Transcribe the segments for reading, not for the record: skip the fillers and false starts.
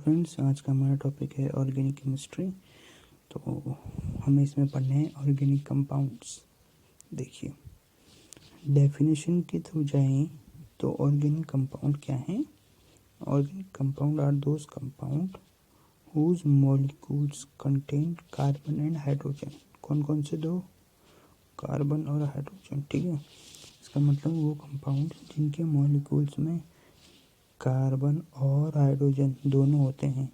Friends, आज का हमारा टॉपिक है ऑर्गेनिक केमिस्ट्री। तो हमें इसमें पढ़ने हैं ऑर्गेनिक कंपाउंड्स। देखिए, डेफिनेशन के थ्रू जाएं तो ऑर्गेनिक कंपाउंड क्या है? Organic compound are those compound whose molecules contain carbon and hydrogen. कौन कौन से दो? कार्बन और हाइड्रोजन। ठीक है, इसका मतलब वो कंपाउंड जिनके मॉलिक्यूल्स में कार्बन और हाइड्रोजन दोनों होते हैं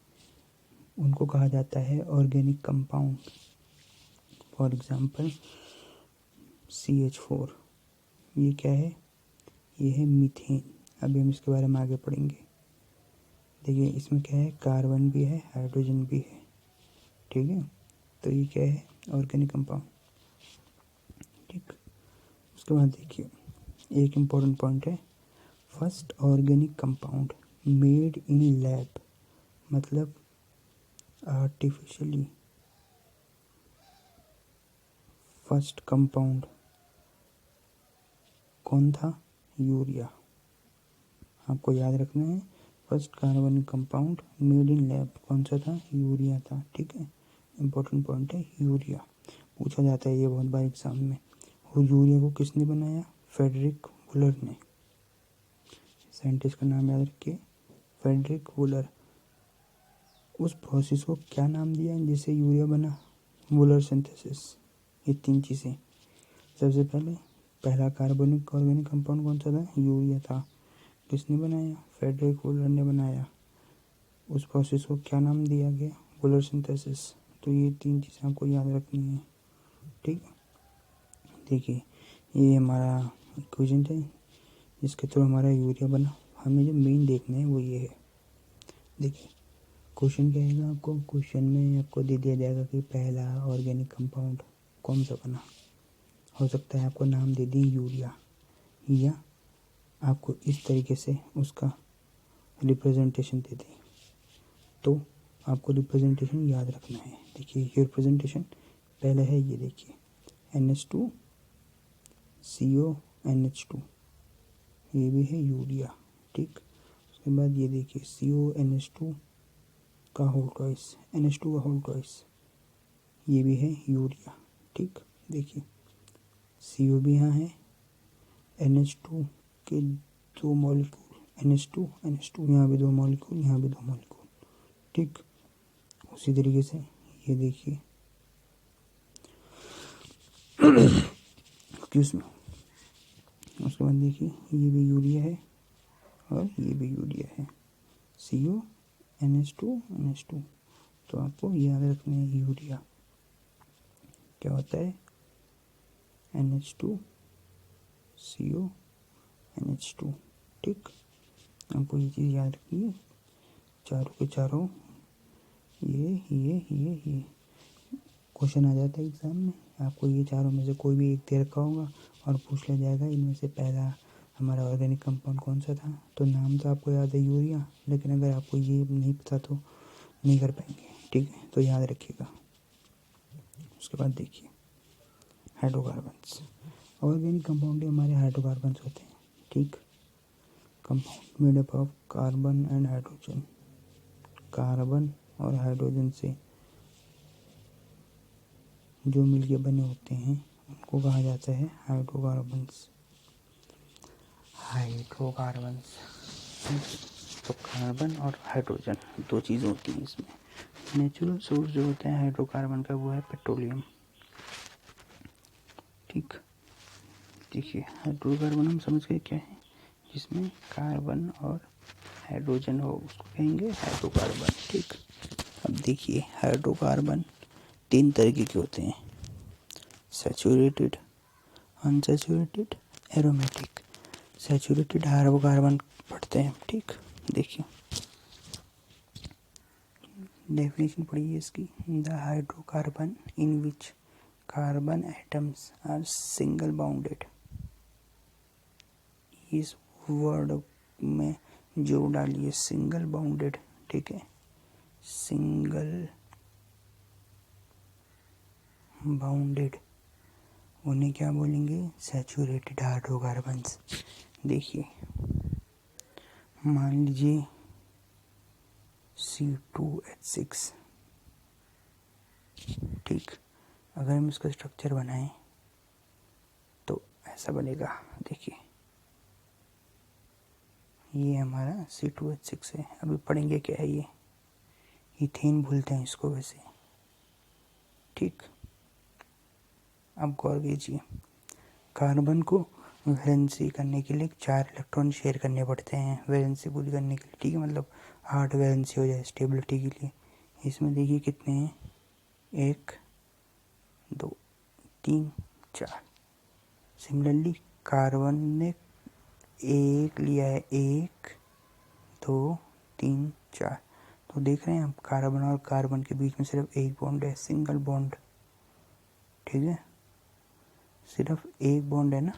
उनको कहा जाता है organic compound. For example CH4, ये क्या है? ये है मीथेन। अभी हम इसके बारे में आगे पढ़ेंगे। देखिए, इसमें क्या है? कार्बन भी है, हाइड्रोजन भी है। ठीक है, तो ये क्या है? Organic compound. ठीक, उसके बाद देखिए, एक इम्पॉर्टेंट पॉइंट है, first organic compound made in lab, मतलब आर्टिफिशियली। फर्स्ट कंपाउंड कौन था? यूरिया। आपको याद रखना है, first carbon compound made in lab कौन सा था? यूरिया था। ठीक है, इम्पोर्टेंट पॉइंट है यूरिया। पूछा जाता है ये बहुत बार एग्जाम में। और यूरिया को किसने बनाया? फ्रेडरिक वुलर ने। साइंटिस्ट का नाम याद रखिए, फ्रेडरिक वुलर। उस प्रोसेस को क्या नाम दिया जिससे यूरिया बना? वुलर सिंथेसिस। ये तीन चीज़ें। सबसे पहला कार्बनिक ऑर्गेनिक कंपाउंड कौन सा था? यूरिया था। किसने बनाया? फ्रेडरिक वुलर ने बनाया। उस प्रोसेस को क्या नाम दिया गया? वुलर सिंथेसिस। तो ये तीन चीज़ें आपको याद रखनी है। ठीक, देखिए, ये हमारा इक्वेशन है जिसके थ्रू हमारा यूरिया बना। हमें जो मेन देखना है वो ये है। देखिए, क्वेश्चन क्या आएगा आपको? क्वेश्चन में आपको दे दिया जाएगा कि पहला ऑर्गेनिक कंपाउंड कौन सा बना। हो सकता है आपको नाम दे दें यूरिया, या आपको इस तरीके से उसका रिप्रेजेंटेशन दे दें। तो आपको रिप्रेजेंटेशन याद रखना है। देखिए, ये रिप्रेजेंटेशन पहला है, ये देखिए NH2CONH2, ये भी है यूरिया। ठीक, उसके बाद ये देखिए CONH2 का होल ट्वाइस, NH2 का होल ट्वाइस, ये भी है यूरिया। ठीक, देखिए CO भी यहाँ है, NH2 के दो मॉलिक्यूल, NH2 यहाँ भी दो मॉलिक्यूल, यहाँ भी दो मॉलिक्यूल। ठीक, उसी तरीके से ये देखिए उसमें, उसके बाद देखिए ये भी यूरिया है और ये भी यूरिया है, CONH2NH2। तो आपको याद रखना है यूरिया क्या होता है? NH2CONH2। ठीक, आपको ये चीज़ याद रखनी है। चारों के चारों ये क्वेश्चन आ जाता है एग्जाम में। आपको ये चारों में से कोई भी एक दे रखा होगा और पूछ लिया जाएगा इनमें से पहला हमारा ऑर्गेनिक कंपाउंड कौन सा था। तो नाम तो आपको याद है यूरिया, लेकिन अगर आपको ये नहीं पता तो नहीं कर पाएंगे। ठीक है, तो याद रखिएगा। उसके बाद देखिए हाइड्रोकार्बन्स। ऑर्गेनिक कंपाउंड हमारे हाइड्रोकार्बन्स होते हैं। ठीक, compound made up of carbon and hydrogen. Carbon और हाइड्रोजन से जो मिलके बने होते हैं उनको कहा जाता है हाइड्रोकार्बन्स। तो कार्बन और हाइड्रोजन दो चीज़ होती हैं इसमें। नेचुरल सोर्स जो होता है हाइड्रोकार्बन का वो है पेट्रोलियम। ठीक, देखिए हाइड्रोकार्बन हम समझ गए क्या है, जिसमें कार्बन और हाइड्रोजन हो उसको कहेंगे हाइड्रोकार्बन। ठीक, अब देखिए हाइड्रोकार्बन तीन तरीके के होते हैं, saturated, unsaturated, aromatic. Saturated hydrocarbon पढ़ते हैं। ठीक, देखिए डेफिनेशन पढ़िए इसकी। The hydrocarbon in which carbon atoms are single bounded. इस वर्ड में जो डालिए सिंगल बाउंडेड। ठीक है, सिंगल बाउंडेड, उन्हें क्या बोलेंगे? Saturated hydrocarbons. देखिए मान लीजिए C2H6। ठीक, अगर हम इसका स्ट्रक्चर बनाएं तो ऐसा बनेगा। देखिए ये हमारा C2H6 है। अभी पढ़ेंगे क्या है ये, इथेन भूलते हैं इसको वैसे। ठीक, अब गौर कीजिए, कार्बन को वैलेंसी करने के लिए 4 इलेक्ट्रॉन शेयर करने पड़ते हैं वैलेंसी पूरी करने के लिए। ठीक है, मतलब 8 वैलेंसी हो जाए स्टेबिलिटी के लिए। इसमें देखिए कितने हैं, 1 2 3 4। सिमिलरली कार्बन ने एक लिया है, 1 2 3 4। तो देख रहे हैं आप, कार्बन और कार्बन के बीच में सिर्फ एक बॉन्ड है, सिंगल बॉन्ड। ठीक है, सिर्फ एक बॉन्ड है ना,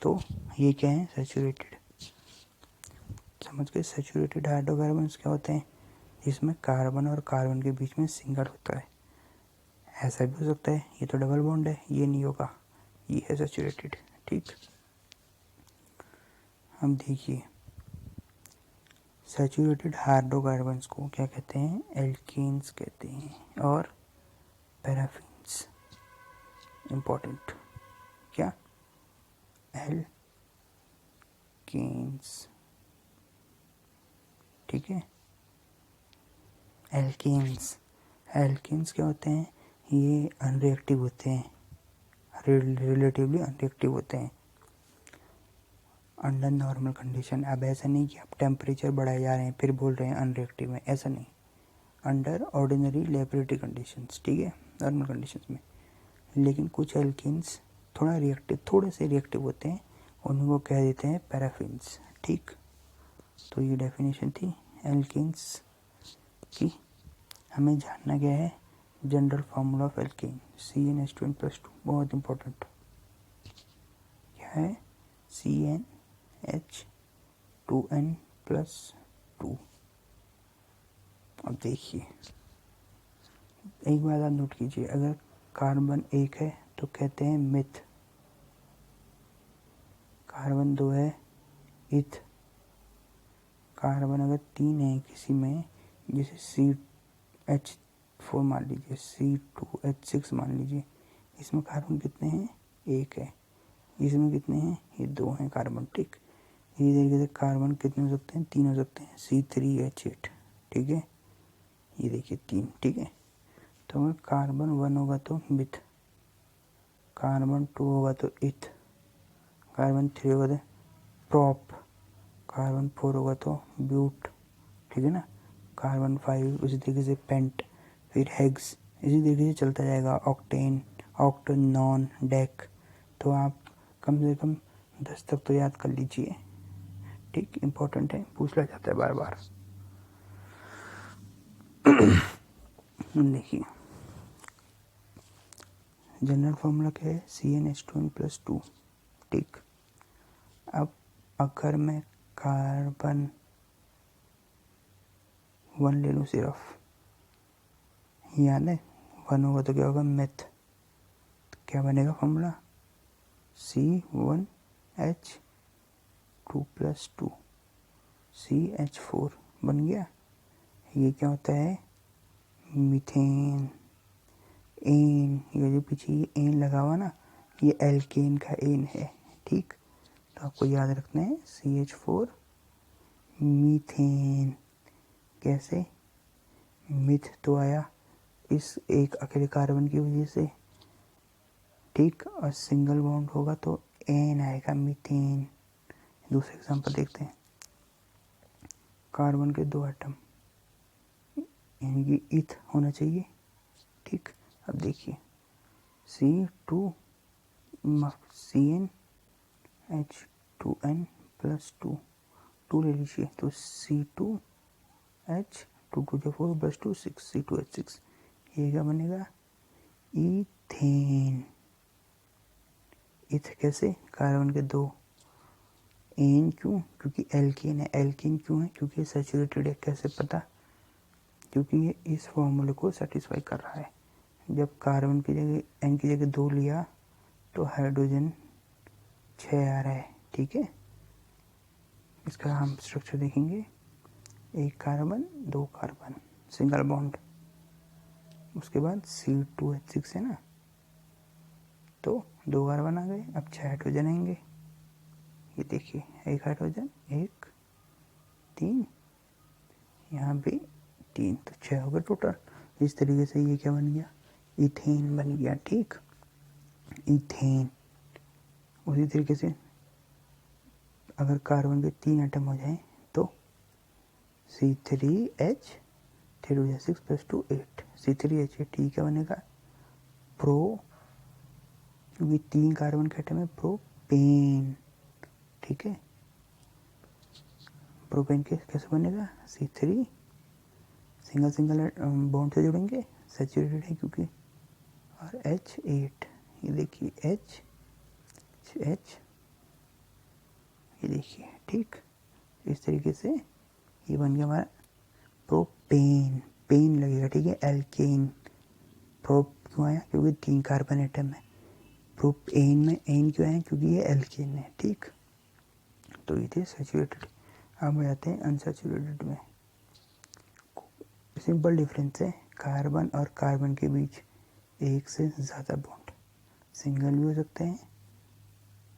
तो ये क्या है, सैचुरेटेड। समझ गए, सैचुरेटेड हाइड्रोकार्बन्स क्या होते हैं, जिसमें कार्बन और कार्बन के बीच में सिंगल होता है। ऐसा भी हो सकता है, ये तो डबल बॉन्ड है, ये नहीं होगा, ये है सैचुरेटेड। ठीक, अब देखिए सैचुरेटेड हाइड्रोकार्बन्स को क्या कहते हैं, एल्कीन्स कहते हैं, और पैराफिन्स। इम्पोर्टेंट, क्या, एल्कीन्स। ठीक है, एल्कीन्स। एल्कीन्स क्या होते हैं, ये अनरिएक्टिव होते हैं, रिलेटिवली अनरिएक्टिव होते हैं अंडर नॉर्मल कंडीशन। अब ऐसा नहीं कि आप टेम्परेचर बढ़ाए जा रहे हैं फिर बोल रहे हैं अनरिएक्टिव है, ऐसा नहीं, अंडर ऑर्डिनरी लेबोरेटरी कंडीशंस। ठीक है, नॉर्मल कंडीशंस में। लेकिन कुछ एल्कीन्स थोड़ा रिएक्टिव, थोड़े से रिएक्टिव होते हैं, उनको कह देते हैं पैराफिन्स। ठीक, तो ये डेफिनेशन थी एल्कीन्स की। हमें जानना क्या है, general formula of alkene, CnH2n+2, बहुत इंपॉर्टेंट। क्या है, CnH2n+2। अब देखिए एक बात आप नोट कीजिए, अगर कार्बन 1 है तो कहते हैं मिथ, कार्बन 2 है इथ, कार्बन अगर 3 है किसी में, जैसे CH4 मान लीजिए, C2H6 मान लीजिए, इसमें कार्बन कितने हैं, 1 है, इसमें कितने हैं, ये 2 हैं कार्बन। ठीक, इसी तरीके से कार्बन कितने हो सकते हैं, 3 हो सकते हैं, C3H8। ठीक है, ये देखिए 3। ठीक है, तो अगर कार्बन 1 होगा तो मिथ, कार्बन 2 होगा तो इथ, कार्बन 3 होगा तो प्रॉप, कार्बन 4 होगा तो ब्यूट। ठीक है ना, कार्बन 5 उसी तरीके से पेंट, फिर हेक्स, इसी तरीके से चलता जाएगा, ऑक्टेन, ऑक्टेन, नॉन, डेक। तो आप कम से कम 10 तक तो याद कर लीजिए। ठीक, इम्पोर्टेंट है, पूछ लिया जाता है बार बार। देखिए जनरल फॉर्मूला क्या है, CnH2n+2। ठीक, अब अगर मैं कार्बन 1 ले लूँ सिर्फ, याद है 1 होगा तो क्या होगा, मेथ। क्या बनेगा फॉर्मूला, C1H2+2, CH4 बन गया। ये क्या होता है, मीथेन। एन, ये जो पीछे ये एन लगा हुआ ना, ये एल्केन का एन है। ठीक, तो आपको याद रखना है CH4 मीथेन। कैसे, मिथ तो आया इस एक अकेले कार्बन की वजह से। ठीक, और सिंगल बॉन्ड होगा तो एन आएगा, मीथेन। दूसरे एग्जांपल देखते हैं, कार्बन के 2 एटम, यानी कि इथ होना चाहिए। ठीक, अब देखिए C2 CnH2n+2, 2 ले लीजिए तो C2H, 2 2 4 + 2 6, C2H6। ये क्या बनेगा, इथेन। इथ कैसे, कार्बन के 2, एन क्यों, क्योंकि एल्कीन है। एल्कीन क्यों है, क्योंकि सैचुरेटेड है। कैसे पता, क्योंकि ये इस फॉर्मूले को सेटिस्फाई कर रहा है। जब कार्बन की जगह एन की जगह 2 लिया तो हाइड्रोजन 6 आ रहा है। ठीक है, इसका हम स्ट्रक्चर देखेंगे, एक कार्बन, दो कार्बन, सिंगल बॉन्ड। उसके बाद C2H6 है ना, तो दो कार्बन आ गए। अब 6 हाइड्रोजन आएंगे। ये देखिए, एक हाइड्रोजन, एक, 3, यहाँ भी 3, तो 6 हो गए टोटल। इस तरीके से ये क्या बन गया, इथेन बन गया। ठीक, इथेन। उसी तरीके से अगर कार्बन के 3 एटम हो जाएं तो C3H, 3 6 + 2 8, C3H8 क्या बनेगा, प्रो, क्योंकि 3 कार्बन के एटम है, प्रोपेन। ठीक है, प्रोपेन कैसे बनेगा, C3 सिंगल सिंगल बॉन्ड से जुड़ेंगे, सैचुरेटेड है क्योंकि, और H8, ये देखिए H, ये देखिए। ठीक, इस तरीके से ये बन गया हमारा प्रोपेन। पेन लगेगा, ठीक है। एल्केन, प्रोप क्यों आया, क्योंकि 3 कार्बन एटम है। प्रोपेन में एन क्यों आया, क्योंकि ये एल्केन है। ठीक, तो ये थे सैचुरेटेड। अब हम जाते हैं अनसैचुरेटेड में। सिंपल डिफरेंस है, कार्बन और कार्बन के बीच एक से ज़्यादा बॉन्ड, सिंगल भी हो सकते हैं,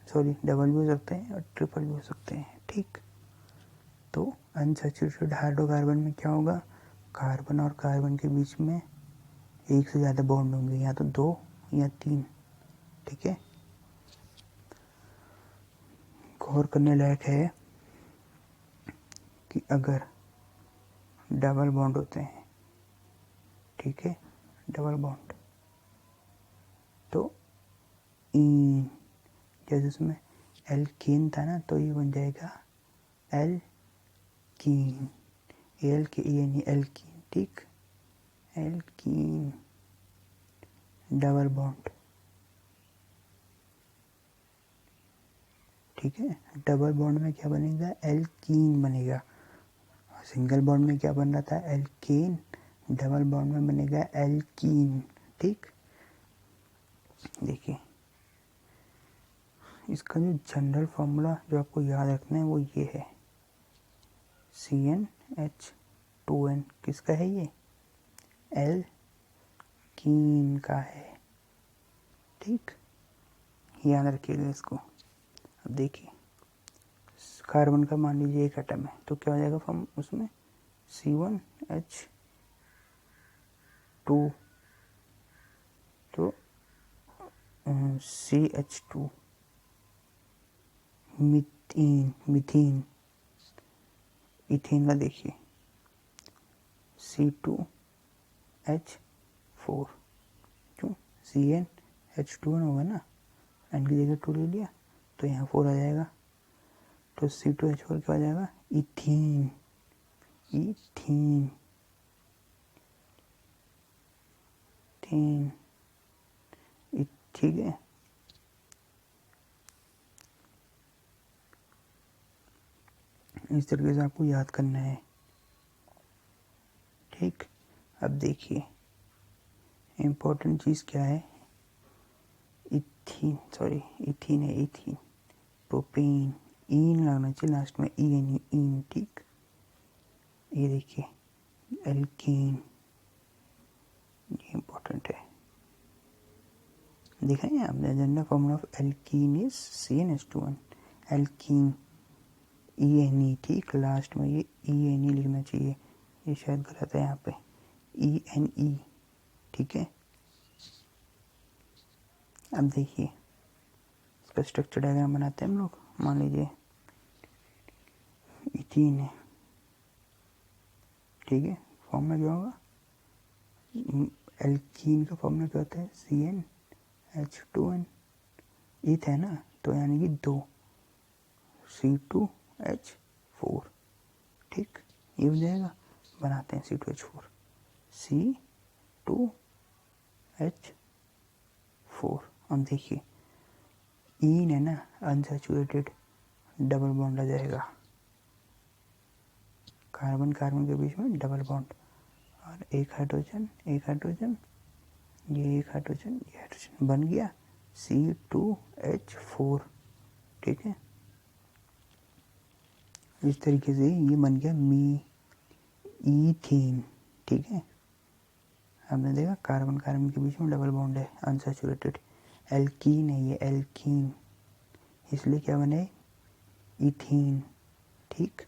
सॉरी डबल भी हो सकते हैं, और ट्रिपल भी हो सकते हैं। ठीक, तो अनसैचुरेटेड हाइड्रोकार्बन में क्या होगा, कार्बन और कार्बन के बीच में एक से ज़्यादा बॉन्ड होंगे, या तो 2 या 3। ठीक है, गौर करने लायक है कि अगर डबल बॉन्ड होते हैं, ठीक है, डबल बॉन्ड, तो इन, जैसे उसमें एल्कीन था ना, तो ये बन जाएगा एल्कीन, एल के ई एन, एल्कीन। ठीक, एल्कीन, डबल बॉन्ड। ठीक है, डबल बॉन्ड में क्या बनेगा, एल्कीन बनेगा। सिंगल बॉन्ड में क्या बन रहा था, एल्केन, डबल बॉन्ड में बनेगा एल्कीन। ठीक, देखिए इसका जो जनरल फॉर्मूला जो आपको याद रखना है वो ये है, CnH2n। किसका है ये, एल्कीन का है। ठीक, याद रखिएगा इसको। अब देखिए, कार्बन का मान लीजिए एक एटम है, तो क्या हो जाएगा फॉर्म उसमें, C1H2, तो CH2, मीथेन, इथेन का देखिए C2H4, क्यों, CnH2n होगा ना, एन की जगह 2 ले लिया तो यहाँ 4 आ जाएगा, तो C2H4 क्या आ जाएगा, इथीन, इथीन, इथीन। ठीक है, इस तरीके से आपको याद करना है। ठीक, अब देखिए इम्पोर्टेंट चीज़ क्या है, इथीन, सॉरी इथीन है, इथीन, प्रोपेन, ईन लगना चाहिए लास्ट में, ई एन, ईन। ठीक, ये देखिए एल्कीन, ये इम्पोर्टेंट है, देखा है आपने, general formula of alkene is CnH2n, alkene, ENE। ठीक, लास्ट में ये ENE लिखना चाहिए, ये शायद गलत है यहाँ पे, ENE। ठीक है, अब देखिए इसका स्ट्रक्चर डायग्राम बनाते हैं हम लोग। मान लीजिए इथीन है, ठीक है, फॉर्मूला क्या होगा, एल्कीन का फॉर्मूला क्या होता है, CnH2n, इथ है ना, तो यानी कि 2, C2H4। ठीक, ये हो जाएगा, बनाते हैं C2H4, C2H4। अब देखिए ईन है ना, अनसैचुरेटेड, डबल बॉन्ड आ जाएगा, कार्बन कार्बन के बीच में डबल बॉन्ड, और एक हाइड्रोजन, एक हाइड्रोजन, ये एक हाइड्रोजन, ये हाइड्रोजन, बन गया C2H4। ठीक है, इस तरीके से ये बन गया ईथीन, ठीक है। हमने देखा कार्बन कार्बन के बीच में डबल बॉन्ड है, अनसैचुरेटेड। एल्कीन है ये, एल्कीन, इसलिए क्या बने, इथीन, ठीक।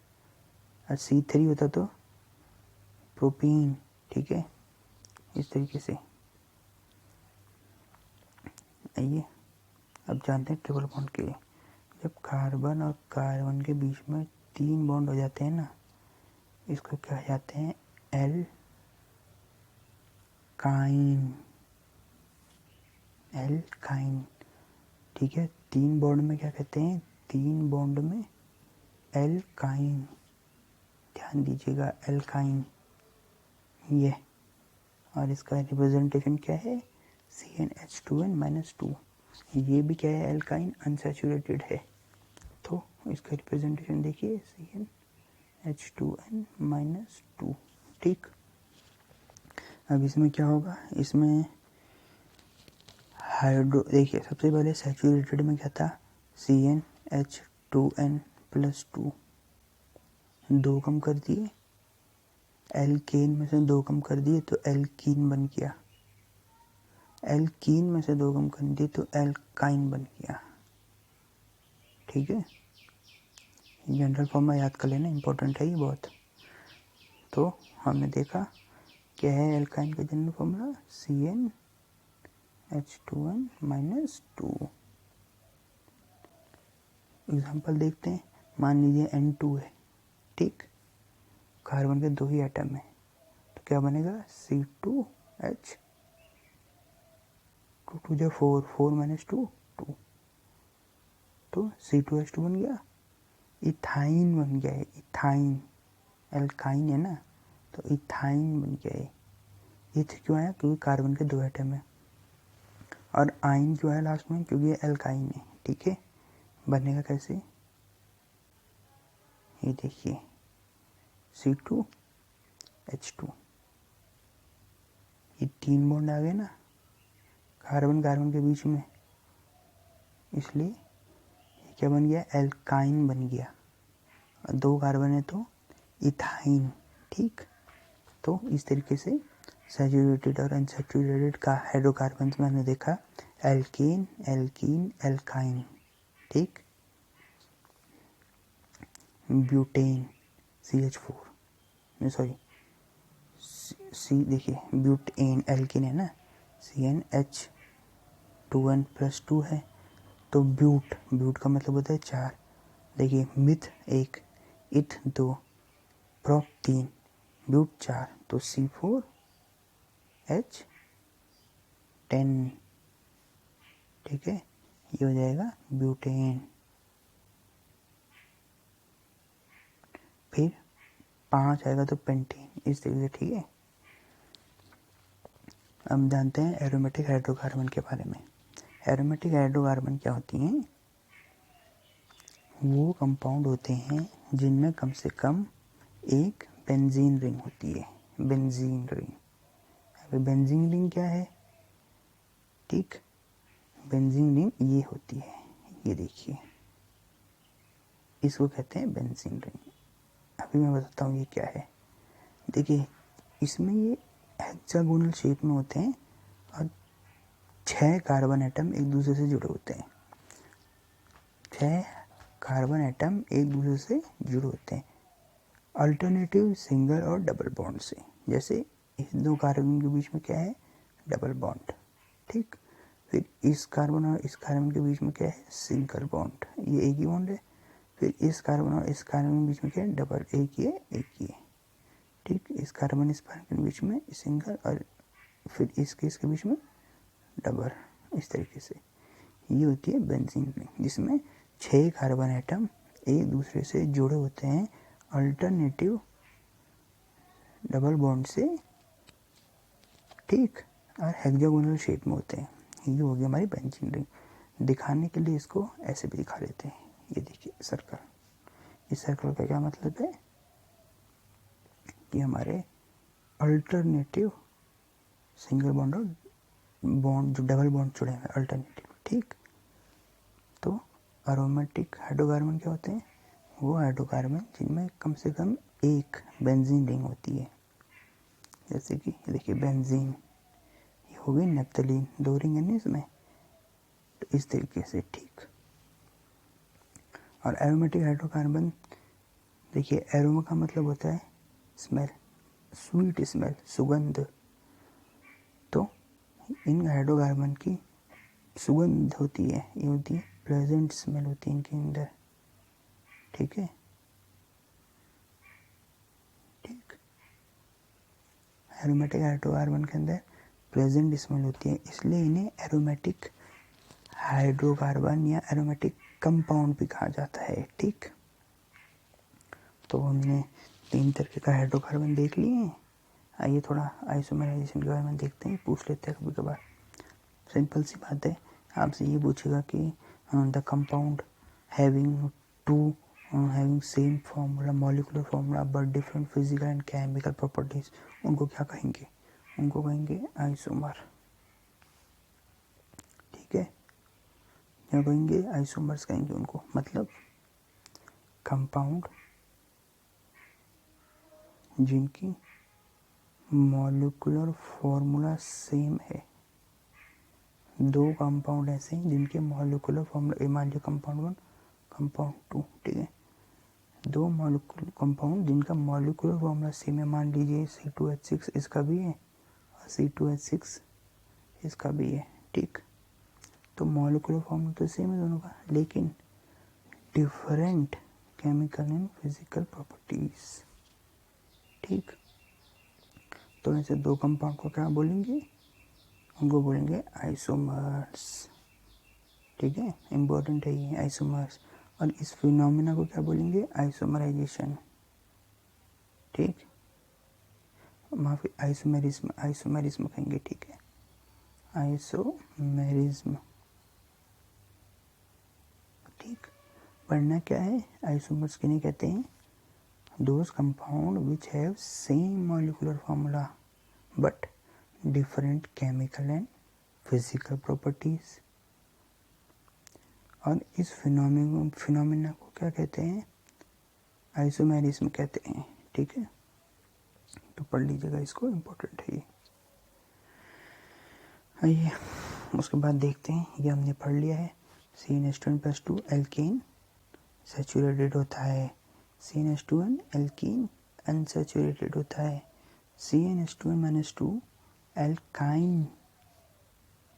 और C3 होता तो प्रोपीन, ठीक है। इस तरीके से। आइए अब जानते हैं ट्रिपल बॉन्ड के लिए। जब कार्बन और कार्बन के बीच में 3 बॉन्ड हो जाते हैं ना, इसको क्या कहते हैं, एल्काइन, एल्काइन, ठीक है। 3 बॉन्ड में क्या कहते हैं, 3 बॉन्ड में एल्काइन, ध्यान दीजिएगा, एल्काइन ये। और इसका रिप्रेजेंटेशन क्या है, CnH2n-2। ये भी क्या है, एल्काइन, अनसैचुरेटेड है। तो इसका रिप्रेजेंटेशन देखिए, CnH2n-2, ठीक। अब इसमें क्या होगा, इसमें हाइड्रो, देखिए सबसे पहले सैचुरेटेड में क्या था, CnH2n+2, 2 कम कर दिए, एल्केन में से 2 कम कर दिए तो एल्कीन बन गया, एल्कीन में से 2 कम कर दिए तो एल्काइन बन गया, ठीक है। जनरल फॉर्म में याद कर लेना, इंपॉर्टेंट है ये बहुत। तो हमने देखा क्या है एल्काइन का जनरल फॉर्मूला, CnH2n-2। एग्जाम्पल देखते हैं, मान लीजिए N2 है, ठीक। कार्बन के 2 ही एटम है, तो क्या बनेगा, C2H, 2 2 जा 4, 4 - 2 2, तो C2H2 बन गया, इथाइन बन गया है, इथाइन, एल्काइन है ना, तो इथाइन बन गया है। इथ क्यों आया, क्योंकि कार्बन के 2 एटम है। और आइन क्यों आया लास्ट में, क्योंकि ये एल्काइन है, ठीक है। बनेगा कैसे, ये देखिए, C2H2, ये 3 बॉन्ड आ गए ना कार्बन कार्बन के बीच में, इसलिए ये क्या बन गया, एल्काइन बन गया। 2 कार्बन है तो इथाइन, ठीक। तो इस तरीके से सैचुरेटेड और अनसैचुरेटेड का हाइड्रोकार्बन में हमने देखा, एल्केन, एल्कीन, एल्काइन, ठीक। ब्यूटेन, CH4, सॉरी सी, देखिए ब्यूटेन, एल्कीन है ना, CnH2n+2 है, तो ब्यूट, ब्यूट का मतलब होता है 4। देखिए मिथ 1, इथ 2, प्रोप 3, ब्यूट 4, तो C4H10, ठीक है। ये हो जाएगा ब्यूटेन। फिर 5 आएगा तो पेंटेन, इस तरीके से, ठीक है। अब जानते हैं एरोमेटिक हाइड्रोकार्बन के बारे में। एरोमेटिक हाइड्रोकार्बन क्या होती हैं, वो कंपाउंड होते हैं जिनमें कम से कम एक बेंजीन रिंग होती है, बेंजीन रिंग। अभी बेंजीन रिंग क्या है, ठीक। बेंजीन रिंग ये होती है, ये देखिए, इसको कहते हैं बेंजीन रिंग। अभी मैं बताता हूँ ये क्या है। देखिए इसमें ये हेक्सागोनल शेप में होते हैं और 6 कार्बन एटम एक दूसरे से जुड़े होते हैं, 6 कार्बन एटम एक दूसरे से जुड़े होते हैं अल्टरनेटिव सिंगल और डबल बॉन्ड से। जैसे इस 2 कार्बन के बीच में क्या है, डबल बॉन्ड, ठीक। फिर इस कार्बन और इस कार्बन के बीच में क्या है, सिंगल बॉन्ड, ये एक ही बॉन्ड है। फिर इस कार्बन और इस कार्बन के बीच में क्या है, डबल, एक ये एक ये, ठीक। इस कार्बन इस कार्बन के बीच में सिंगल, और फिर इसके बीच में डबल, इस तरीके से ये होती है बेंजीन रिंग, जिसमें 6 कार्बन एटम एक दूसरे से जुड़े होते हैं अल्टरनेटिव डबल बॉन्ड से, ठीक। और हेक्सागोनल शेप में होते हैं। ये हो गई हमारी बेंजीन रिंग। दिखाने के लिए इसको ऐसे भी दिखा देते हैं, ये देखिए सर्कल। इस सर्कल का क्या मतलब है कि हमारे अल्टरनेटिव सिंगल बॉन्ड और बॉन्ड, जो डबल बॉन्ड जुड़े हैं अल्टरनेटिव, ठीक। तो एरोमेटिक हाइड्रोकार्बन क्या होते हैं, वो हाइड्रोकार्बन जिनमें कम से कम एक बेंजीन रिंग होती है, जैसे कि देखिए बेंजीन, ये हो गई नेप्थलीन, 2 रिंग है ना इसमें, तो इस तरीके से, ठीक। और एरोमेटिक हाइड्रोकार्बन, देखिए एरोमा का मतलब होता है स्मेल, स्वीट स्मेल, सुगंध। तो इन हाइड्रोकार्बन की सुगंध होती है, ये होती है प्लेजेंट स्मेल होती है इनके अंदर, ठीक है, ठीक। एरोमेटिक हाइड्रोकार्बन के अंदर प्लेजेंट स्मेल होती है, इसलिए इन्हें एरोमेटिक हाइड्रोकार्बन या एरोमेटिक कंपाउंड भी कहा जाता है, ठीक। तो हमने 3 तरह का हाइड्रोकार्बन देख लिए हैं। आइए थोड़ा आइसोमराइजेशन के बारे में देखते हैं, पूछ लेते हैं कभी कभार। सिंपल सी बात है, आपसे ये पूछेगा कि the compound having having same formula, molecular formula but different physical and chemical properties, उनको क्या कहेंगे? उनको कहेंगे आइसोमर, ठीक है। क्या कहेंगे? आइसोमर्स कहेंगे उनको, मतलब कंपाउंड जिनकी मॉलिक्यूलर फार्मूला सेम है। 2 कंपाउंड ऐसे हैं जिनके मॉलिक्यूलर फार्मूला, मान लीजिए कंपाउंड 1, कंपाउंड 2, ठीक है। 2 मॉलिक्यूलर कंपाउंड जिनका मॉलिक्यूलर फार्मूला सेम है, मान लीजिए C2H6 इसका भी है और C2H6 इसका भी है, ठीक। तो मॉलिक्यूलर फार्मूला तो सेम है दोनों का, लेकिन different chemical and physical properties, ठीक। तो ऐसे 2 कंपाउंड को क्या बोलेंगे? उनको बोलेंगे आइसोमर्स, ठीक है। इम्पोर्टेंट है ये आइसोमर्स। और इस फिनोमेना को क्या बोलेंगे? आइसोमराइजेशन, ठीक। माफी, आइसोमेरिज्म, आइसोमेरिज्म कहेंगे, ठीक है, आइसोमेरिज्म, ठीक। पढ़ना क्या है? आइसोमर्स किन्हें कहते हैं? Those compound which have same molecular formula but different chemical and physical properties. और इस फिनोमेना को क्या कहते हैं? आइसोमेरिज्म कहते हैं, ठीक है। तो पढ़ लीजिएगा इसको, इम्पोर्टेंट है ये। आइए उसके बाद देखते हैं, ये हमने पढ़ लिया है। CnH2n+2 एल्केन सैचुरेटेड होता है, CnH2n एल्कीन अनसैचुरेटेड होता है, CnH2n-2 एल्काइन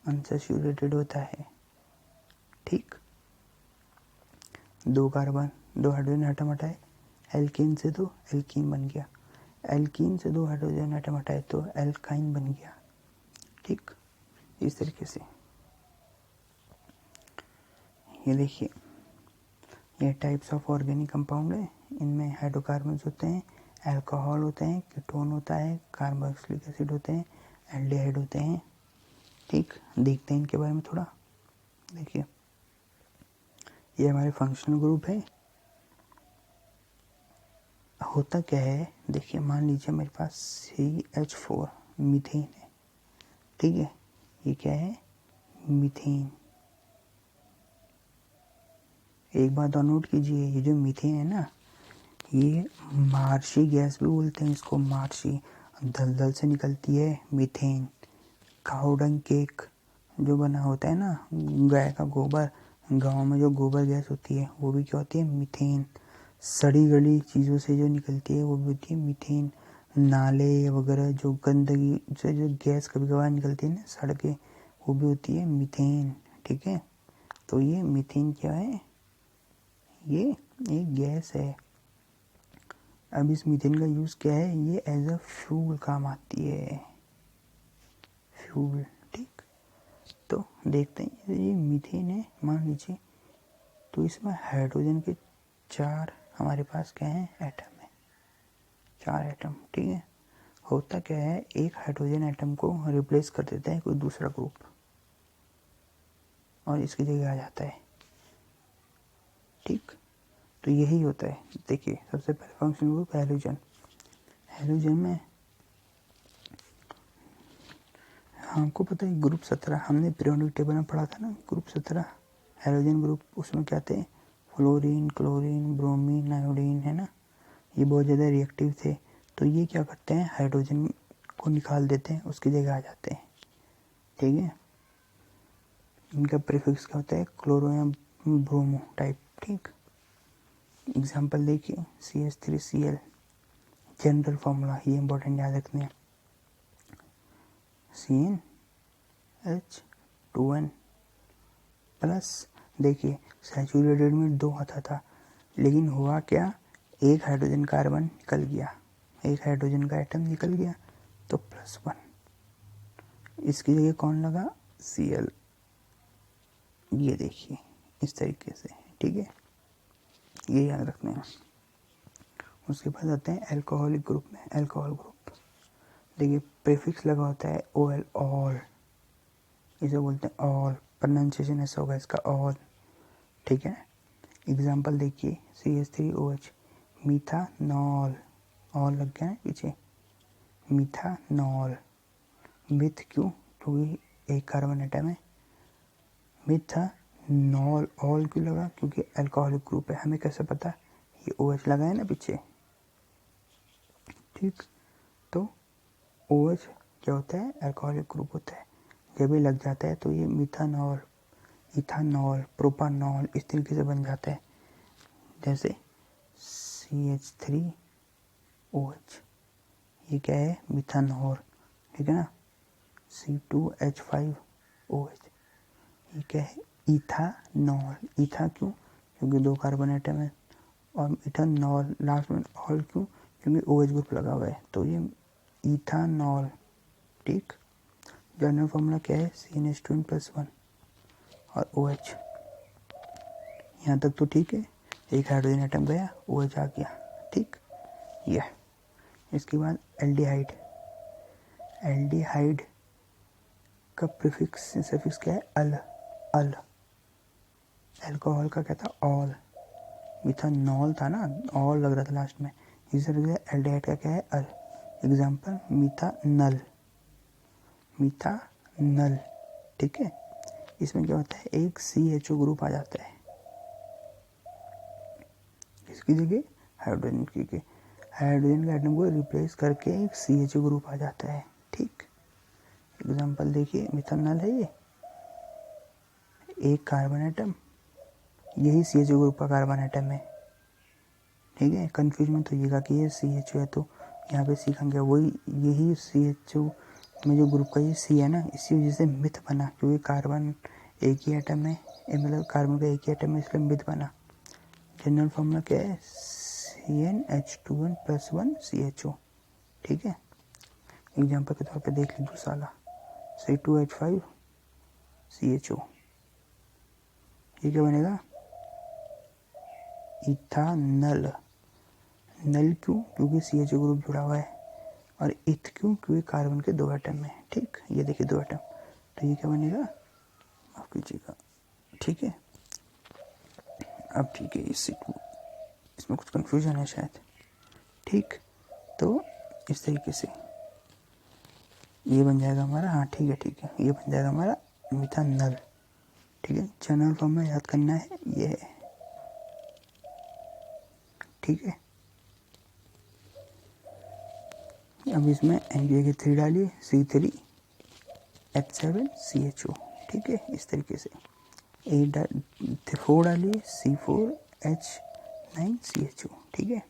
अनसैचुरेटेड होता है, ठीक। 2 कार्बन, 2 हाइड्रोजन एटम हटाए, एल्केन से तो एल्कीन बन गया, एल्कीन से 2 हाइड्रोजन एटम हटाए तो एल्काइन बन गया, ठीक। इस तरीके से ये देखिए, ये टाइप्स ऑफ ऑर्गेनिक कंपाउंड है, इनमें हाइड्रोकार्बन्स होते हैं, अल्कोहल होते हैं, कीटोन होता है, कार्बोक्सिलिक एसिड होते हैं, एल्डिहाइड होते हैं, ठीक। देखते हैं इनके बारे में थोड़ा। देखिए ये हमारे फंक्शनल ग्रुप है। होता क्या है, देखिए मान लीजिए मेरे पास CH4 मीथेन है, ठीक है। ये क्या है? मीथेन। एक बात और नोट कीजिए, ये जो मीथेन है ना, ये मार्शी गैस भी बोलते हैं इसको, मार्शी, दलदल से निकलती है मीथेन। काउडंग केक जो बना होता है ना, गाय का गोबर, गांव में जो गोबर गैस होती है वो भी क्या होती है? मीथेन। सड़ी गली चीज़ों से जो निकलती है वो भी होती है मीथेन। नाले वगैरह जो गंदगी से जो गैस कभी कभार निकलती है ना सड़कें, वो भी होती है मीथेन, ठीक है। तो ये मीथेन क्या है? ये एक गैस है। अब इस मीथेन का यूज़ क्या है? ये एज अ फ्यूल काम आती है, फ्यूल, ठीक। तो देखते हैं, ये मीथेन है मान लीजिए, तो इसमें हाइड्रोजन के 4 हमारे पास क्या है? एटम है, 4 एटम, ठीक है। होता क्या है, एक हाइड्रोजन एटम को रिप्लेस कर देता है कोई दूसरा ग्रुप और इसकी जगह आ जाता है, ठीक। तो यही होता है। देखिए सबसे पहले फंक्शनल ग्रुप हैलोजन, हैलोजन में हमको पता है ग्रुप 17, हमने पीरियोडिक टेबल में पढ़ा था ना, ग्रुप 17 हैलोजन ग्रुप, उसमें क्या थे? फ्लोरीन, क्लोरीन, ब्रोमीन, आयोडीन, है ना। ये बहुत ज़्यादा रिएक्टिव थे, तो ये क्या करते हैं, हाइड्रोजन को निकाल देते हैं, उसकी जगह आ जाते हैं। ठीक है, इनका प्रीफिक्स क्या होता है, क्लोरो या ब्रोमो टाइप। ठीक, एग्जाम्पल देखिए, CH3Cl, जनरल फॉर्मूला, ये इंपॉर्टेंट याद रखने हैं, CnH2n प्लस। देखिए सैचुरेटेड में 2 आता था, लेकिन हुआ क्या, एक हाइड्रोजन कार्बन निकल गया, एक हाइड्रोजन का एटम निकल गया, तो +1, इसकी जगह कौन लगा, Cl। ये देखिए इस तरीके से। ठीक है, ये याद रखने हैं। उसके बाद आते हैं अल्कोहलिक ग्रुप में। अल्कोहल ग्रुप देखिए, प्रीफिक्स लगा होता है OL, ऑल, इसे बोलते हैं ऑल, प्रोनाउंसिएशन ऐसा होगा इसका, ऑल। ठीक है, एग्जाम्पल देखिए, CH3OH, मीथानॉल, ऑल लग गया है पीछे, मीथानॉल। मिथ क्यों, क्योंकि एक कार्बन एटम है। मिथानॉल, ऑल क्यों लगा, क्योंकि अल्कोहलिक ग्रुप है। हमें कैसे पता, ये OH लगा है ना पीछे। ठीक, तो OH क्या होता है, अल्कोहलिक ग्रुप होता है। जब ये लग जाता है तो ये मिथानॉल, इथानॉल, प्रोपानॉल इस तरीके से बन जाता है। जैसे CH3OH, ये क्या है, मिथानॉल। ठीक है ना, C2H5OH, ये क्या है, इथानॉल। इथा क्यों, क्योंकि 2 कार्बन एटम है, और इथानॉल लास्ट में ऑल क्यों, क्योंकि OH ग्रुप लगा हुआ है, तो ये इथानॉल। ठीक, जनरल फॉर्मूला क्या है, CnH2n+1 और OH। यहाँ तक तो ठीक है, एक हाइड्रोजन एटम गया, OH आ गया। ठीक, ये इसके बाद एल्डिहाइड। एल्डिहाइड का प्रीफिक्स सफिक्स क्या है, अल। अल, अल्कोहल का क्या था, ऑल। मिथानॉल था ना, ऑल लग रहा था लास्ट में, इसी तरह से एल्डिहाइड का क्या है, अल। एग्जाम्पल मीथानल, मीथानल। ठीक है, इसमें क्या होता है, एक CHO ग्रुप आ जाता है, इसकी जगह हाइड्रोजन की जगह, हाइड्रोजन के एटम को रिप्लेस करके एक CHO ग्रुप आ जाता है। ठीक, एग्जाम्पल देखिए, मिथानल है ये, एक कार्बन एटम, यही CHO ग्रुप का कार्बन एटम है। ठीक है, कंफ्यूज मत होइएगा कि ये CHO है तो यहाँ पे C कहाँ गया, वही यही CHO में जो ग्रुप का ये C है ना, इसी वजह से मिथ बना, क्योंकि कार्बन एक ही एटम है, मतलब कार्बन का एक ही एटम है, इसलिए मिथ बना। जनरल फॉर्मूला क्या है, CnH2n+1 CHO। ठीक है, एग्जाम्पल के तौर पे देख लीजिए साला, C2H5 CHO, ये क्या बनेगा, इथानल। नल क्यों, क्योंकि CHO ग्रुप जुड़ा हुआ है, और इथ क्यों, क्योंकि कार्बन के 2 एटम है। ठीक, ये देखिए 2 एटम, तो ये क्या बनेगा, माफ कीजिएगा। ठीक है, अब ठीक है, इसमें कुछ कंफ्यूजन है शायद। ठीक, तो इस तरीके से ये बन जाएगा हमारा, हाँ ठीक है, ये बन जाएगा हमारा मिथानल। ठीक है, जनरल फॉर्मूला याद करना है, ये है। ठीक है, अब इसमें NJ3 डालिए, C3H7CHO। ठीक है, इस तरीके से 4 डालिए, C4H9CHO। ठीक है,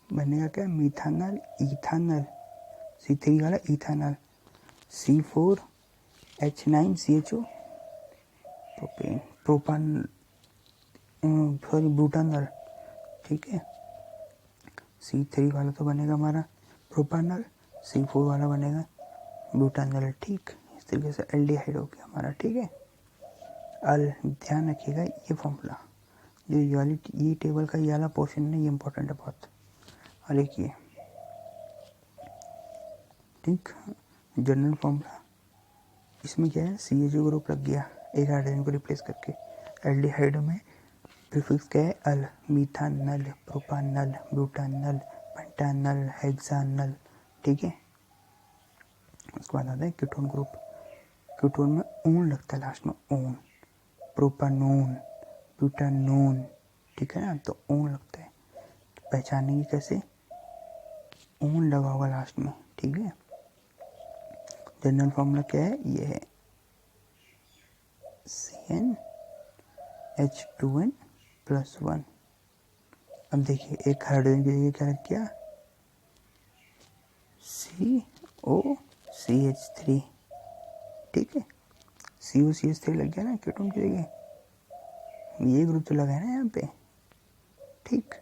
बनेगा क्या, मिथानल, इथानल, C3 वाला ethanol, C4H9CHO, propane, प्रोपान, sorry butanal. ठीक है, C3 वाला तो बनेगा हमारा प्रोपानल, C4 वाला बनेगा ब्यूटानल। ठीक, इस तरीके से एल्डिहाइड हो गया हमारा। ठीक है, अल, ध्यान रखिएगा ये फॉर्मूला, जो ये टेबल का ये वाला पोर्शन है, ये इंपॉर्टेंट है बहुत। और एक ये, ठीक, जनरल फॉर्मूला, इसमें क्या है, CHO ग्रुप लग गया एक हाइड्रोजन को रिप्लेस करके। एल्डिहाइड में प्रीफिक्स क्या है, अल, मीथानल, प्रोपानल, ब्यूटानल, पेंटानल, हेक्सानल। ठीक है, उसके बाद आता है कीटोन ग्रुप। कीटोन में ऊन लगता है लास्ट में, ऊन, प्रोपानोन, ब्यूटानोन। ठीक है ना, तो ऊन लगता है। पहचानेंगे कैसे, ओन लगा होगा लास्ट में, ठीक है। जनरल फॉर्मूला क्या है, ये है CnH2n+1। अब देखिए एक हाइड्रोजन की जगह क्या रख दिया, COCH3, ठीक है। COCH3 लग गया ना कीटोन की जगह, ये ग्रुप तो लगा है ना यहाँ पे, ठीक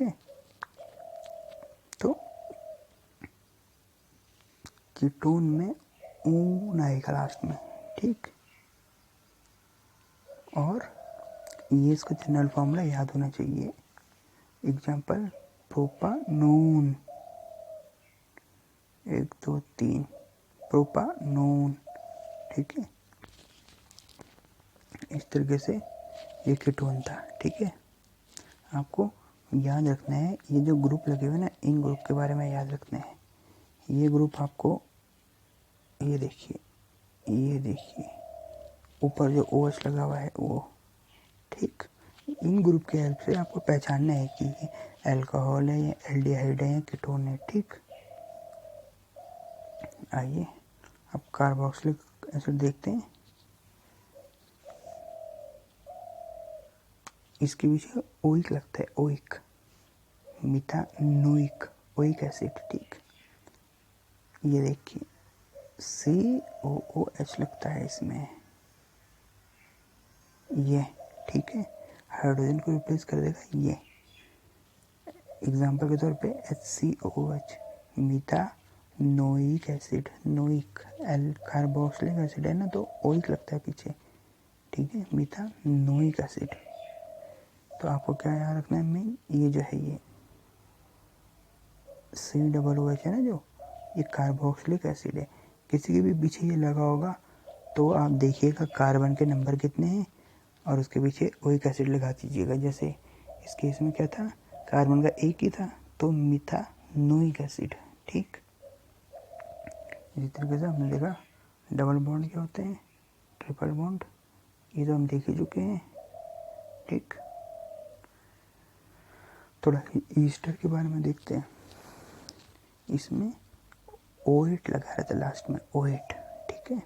है। तो कीटोन में ऊन आएगा लास्ट में, ठीक। और ये इसका जनरल फॉर्मूला याद होना चाहिए। एग्जाम्पल प्रोपानोन, 1 2 3 प्रोपानोन, ठीक है। इस तरीके से ये कीटोन था, ठीक है। आपको याद रखना है ये जो ग्रुप लगे हुए ना, इन ग्रुप के बारे में याद रखना है। ये ग्रुप आपको, ये देखिए ऊपर जो OH लगा हुआ है वो, ठीक। इन ग्रुप के हेल्प से आपको पहचानना है कि ये अल्कोहल है या एल्डिहाइड है या कीटोन है, ठीक। आइए अब कार्बोक्सिलिक एसिड देखते हैं। इसके पीछे ओइक लगता है, ओइक, मिथानोइक ओइक एसिड, ठीक। ये देखिए COOH लगता है इसमें, ये, ठीक है। हाइड्रोजन को रिप्लेस कर देगा ये। एग्जाम्पल के तौर पे HCOOH, मिथानोइक एसिड, नोइक एल कार्बोक्सिलिक एसिड है ना, तो ओइक लगता है पीछे, ठीक है, मिथानोइक एसिड। तो आपको क्या याद रखना है मेन, ये जो है ये COOH है ना, जो ये कार्बोक्सिलिक एसिड है। किसी के भी पीछे ये लगा होगा तो आप देखिएगा कार्बन के नंबर कितने हैं और उसके पीछे ओइक एसिड लगा दीजिएगा। जैसे इस केस में क्या था, कार्बन का एक ही था तो मिथानोइक एसिड, ठीक। इसी तरीके से हमने देखा डबल बॉन्ड क्या होते हैं, ट्रिपल बॉन्ड, ये तो हम देख ही चुके हैं, ठीक। थोड़ा ईस्टर के बारे में देखते हैं। इसमें OH लगा रहता है लास्ट में, OH, ठीक है।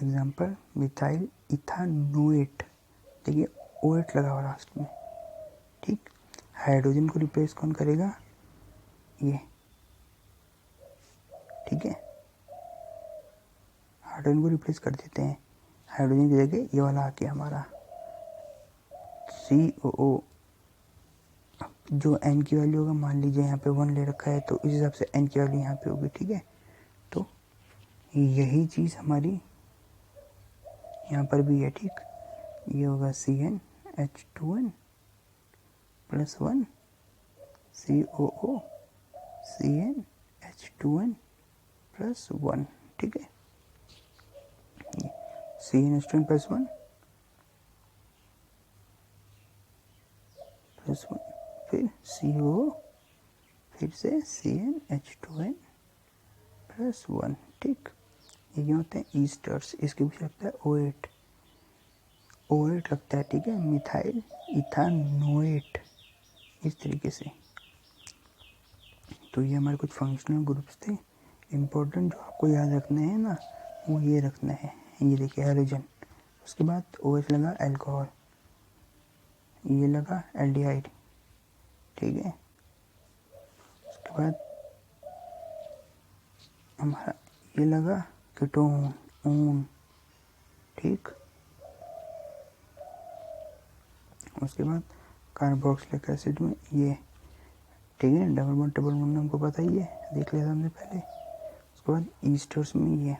एग्जाम्पल मिथाइल इथानोएट, देखिए OH लगा हुआ लास्ट में, ठीक। हाइड्रोजन को रिप्लेस कौन करेगा, ये, ठीक है। हाइड्रोजन को रिप्लेस कर देते हैं, हाइड्रोजन की जगह ये वाला आ गया हमारा COO। जो N की वैल्यू होगा, मान लीजिए यहाँ पे 1 ले रखा है तो इस हिसाब से N की वैल्यू यहाँ पे होगी, ठीक है। तो यही चीज़ हमारी यहाँ पर भी है, ठीक। ये होगा CnH2n+1 COO CnH2n+1, ठीक है। CnH2n+1 फिर COO, फिर से CnH2n+1, ठीक। ये क्या होते हैं, ईस्टर्स। इसके पीछे लगता है OH लगता है, ठीक है, मिथाइल इथानोएट, इस तरीके से। तो ये हमारे कुछ फंक्शनल ग्रुप्स थे इम्पोर्टेंट, जो आपको याद रखने हैं ना, वो ये रखना है। ये देखिए हाइड्रोजन, उसके बाद OH लगा अल्कोहल, ये लगा एल्डिहाइड, ठीक है। उसके बाद हमारा ये लगा कीटोन, ऊन, ठीक। उसके बाद कार्बोक्सिलिक एसिड में ये, ठीक है। डबल बॉन्ड ट्रिपल बॉन्ड हमको पता ही है, देख लिया था हमने पहले। उसके बाद ईस्टर्स में ये,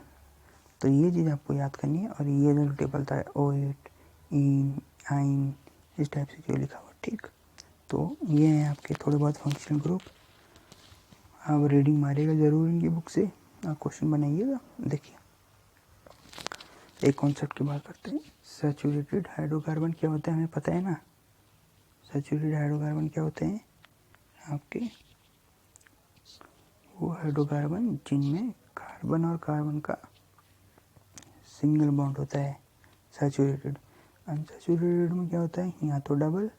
तो ये चीज़ आपको याद करनी है। और ये जो टेबल था OH, इन, आइन, इस टाइप से जो लिखा हुआ, ठीक। तो ये हैं आपके थोड़े बहुत फंक्शनल ग्रुप। आप रीडिंग मारिएगा ज़रूर इनकी बुक से, आप क्वेश्चन बनाइएगा। देखिए एक कॉन्सेप्ट की बात करते हैं, सैचुरेटेड हाइड्रोकार्बन क्या होता है, हमें पता है ना। सैचुरेटेड हाइड्रोकार्बन क्या होते हैं आपके, वो हाइड्रोकार्बन जिनमें कार्बन और कार्बन का सिंगल बॉन्ड होता है, सैचुरेटेड। अनसैचुरेटेड में क्या होता है, या तो डबल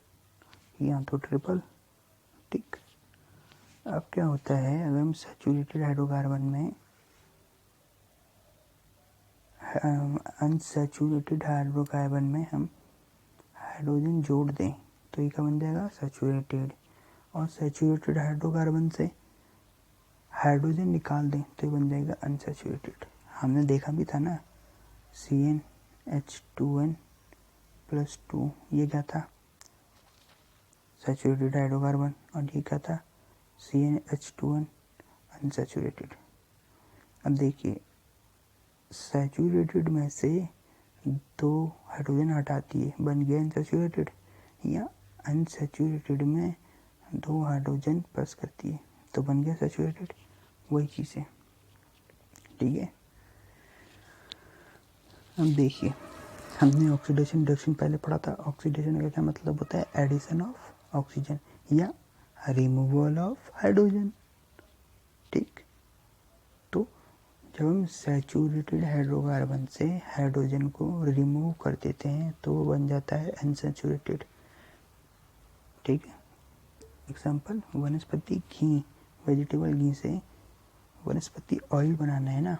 या तो ट्रिपल। ठीक, अब क्या होता है, अगर हम सैचुरेटेड हाइड्रोकार्बन में अनसैचुरेटेड हाइड्रोकार्बन में हम हाइड्रोजन जोड़ दें तो ये क्या बन जाएगा, सैचुरेटेड। और सैचुरेटेड हाइड्रोकार्बन से हाइड्रोजन निकाल दें तो ये बन जाएगा अनसैचुरेटेड। हमने देखा भी था ना, CnH2n+2 ये क्या था, सैचुरेटेड हाइड्रोकार्बन, और ये क्या था, CnH2n अनसैचुरेटेड। अब देखिए, सैचुरेटेड में से 2 हाइड्रोजन हटा दिए, बन गया अनसैचुरेटेड, या अनसैचुरेटेड में 2 हाइड्रोजन प्लस कर दिए तो बन गया सैचुरेटेड। वही चीज़ है, ठीक है। अब देखिए, हमने ऑक्सीडेशन रिडक्शन पहले पढ़ा था। ऑक्सीडेशन का क्या मतलब होता है, एडिशन ऑफ ऑक्सीजन या रिमूवल ऑफ हाइड्रोजन। ठीक, तो जब हम सैचुरेटेड हाइड्रोकार्बन से हाइड्रोजन को रिमूव कर देते हैं तो वो बन जाता है अनसैचुरेटेड। ठीक है, एग्जाम्पल, वनस्पति घी, वेजिटेबल घी से वनस्पति ऑयल बनाना है ना,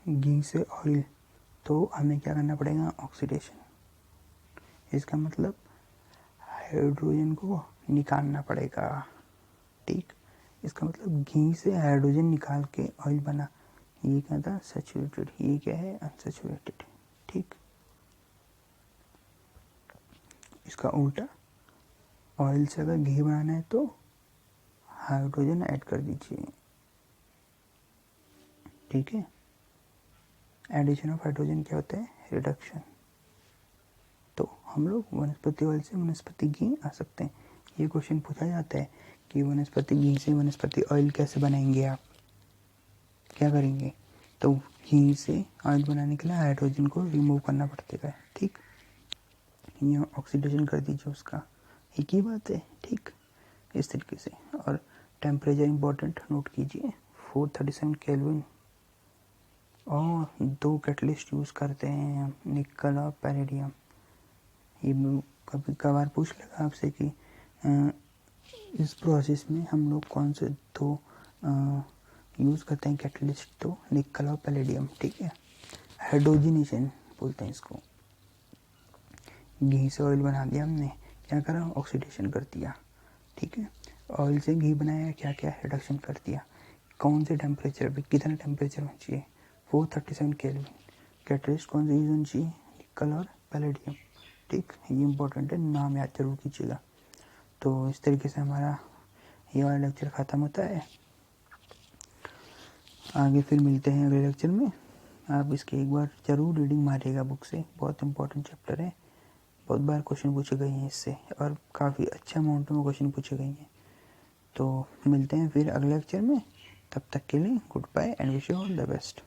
घी से ऑयल, तो हमें क्या करना पड़ेगा, ऑक्सीडेशन। इसका मतलब हाइड्रोजन को निकालना पड़ेगा। ठीक, इसका मतलब घी से हाइड्रोजन निकाल के ऑयल बना, ये क्या था, सैचुरेटेड, ये क्या है, अनसैचुरेटेड। ठीक, इसका उल्टा, ऑयल से अगर घी बनाना है तो हाइड्रोजन ऐड कर दीजिए। ठीक है, एडिशन ऑफ हाइड्रोजन क्या होता है, रिडक्शन। तो हम लोग वनस्पति ऑयल से वनस्पति घी आ सकते हैं। ये क्वेश्चन पूछा जाता है कि वनस्पति घी से वनस्पति ऑयल कैसे बनाएंगे, आप क्या करेंगे, तो घी से ऑयल बनाने के लिए हाइड्रोजन को रिमूव करना पड़ता है। ठीक, यहाँ ऑक्सीडेशन कर दीजिए उसका, एक ही बात है। ठीक, इस तरीके से। और टेम्परेचर इम्पोर्टेंट, नोट कीजिए, 437 केल्विन। और 2 कैटलिस्ट यूज़ करते हैं हम, निकल और पैलेडियम। ये कभी कभार पूछ लेगा आपसे कि इस प्रोसेस में हम लोग कौन से 2 यूज़ करते हैं कैटलिस्ट, तो निकल और पैलेडियम। ठीक है, हाइड्रोजनेशन बोलते हैं इसको। घी से ऑयल बना दिया हमने, क्या करा, ऑक्सीडेशन कर दिया। ठीक है, ऑयल से घी बनाया, क्या क्या, रिडक्शन कर दिया। कौन से टेम्परेचर पे, कितना टेम्परेचर होना चाहिए, 437 केल्विन। कैटलिस्ट कौन सा यूज होना चाहिए, निकल और पैलेडियम। ठीक, ये इंपॉर्टेंट है, नाम याद जरूर कीजिएगा। तो इस तरीके से हमारा ये वाला लेक्चर ख़त्म होता है। आगे फिर मिलते हैं अगले लेक्चर में। आप इसके एक बार ज़रूर रीडिंग मारिएगा बुक से, बहुत इंपॉर्टेंट चैप्टर है। बहुत बार क्वेश्चन पूछे गए हैं इससे, और काफ़ी अच्छे अमाउंट में क्वेश्चन पूछे गए हैं। तो मिलते हैं फिर अगले लेक्चर में, तब तक के लिए goodbye and wish you all the best.